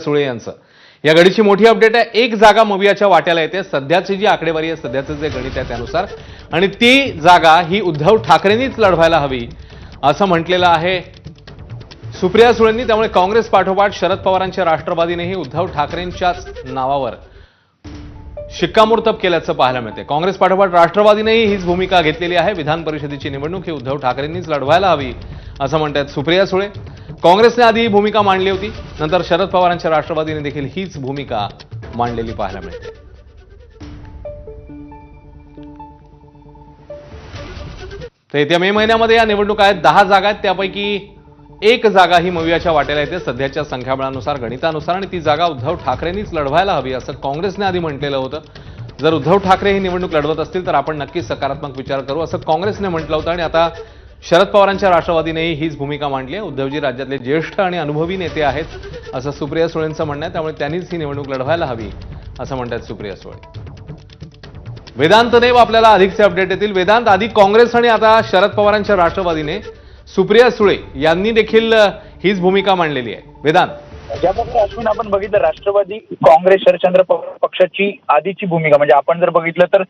सुळे यांचं या घडीची मोठी अपडेट आहे। एक जागा मवियाच्या वाट्याला येते सध्याची जी आकडेवारी आहे, सध्याचं जे गणित आहे त्यानुसार, आणि ती जागा ही उद्धव ठाकरेंनीच लढवायला हवी असं म्हटलेलं आहे सुप्रिया सुळेंनी। त्यामुळे काँग्रेस पाठोपाठ शरद पवारांच्या राष्ट्रवादीनेही उद्धव ठाकरेंच्याच नावावर शिक्कामोर्तब केल्याचं पाहायला मिळते। काँग्रेस पाठोपाठ राष्ट्रवादीनेही हीच भूमिका घेतलेली आहे। विधान परिषदेची निवडणूक ही उद्धव ठाकरेंनीच लढवायला हवी असं म्हणतात सुप्रिया सुळे। काँग्रेसने आधी ही भूमिका मांडली होती, नंतर शरद पवारांच्या राष्ट्रवादीने देखील हीच भूमिका मांडलेली पाहायला मिळते। तर येत्या मे महिन्यामध्ये या निवडणुका आहेत, 10 जागा आहेत, त्यापैकी एक जागा ही मवियाच्या वाट्याला येते सध्याच्या संख्याबळानुसार, गणितानुसार, आणि ती जागा उद्धव ठाकरेंनीच लढवायला हवी असं काँग्रेसने आधी म्हटलेलं होतं। जर उद्धव ठाकरे ही निवडणूक लढवत असतील तर आपण नक्कीच सकारात्मक विचार करू असं काँग्रेसने म्हटलं होतं, आणि आता शरद पवारांच्या राष्ट्रवादीनेही हीच भूमिका मांडली आहे। उद्धवजी राज्यातले ज्येष्ठ आणि अनुभवी नेते आहेत असं सुप्रिया सुळेंचं म्हणणं आहे, त्यामुळे त्यांनीच ही निवडणूक लढवायला हवी असं म्हणतात सुप्रिया सुळे। वेदांत देव आपल्याला अधिकचे अपडेट येतील। वेदांत, आधी काँग्रेस आणि आता शरद पवारांच्या राष्ट्रवादीने सुप्रिया सुळे यांनी देखील हीच भूमिका मांडलेली आहे। वेदांत, ज्या प्रकारे अश्विन आपण बघितलं, राष्ट्रवादी काँग्रेस शरदचंद्र पवार पक्षाची आधीची भूमिका, म्हणजे आपण जर बघितलं तर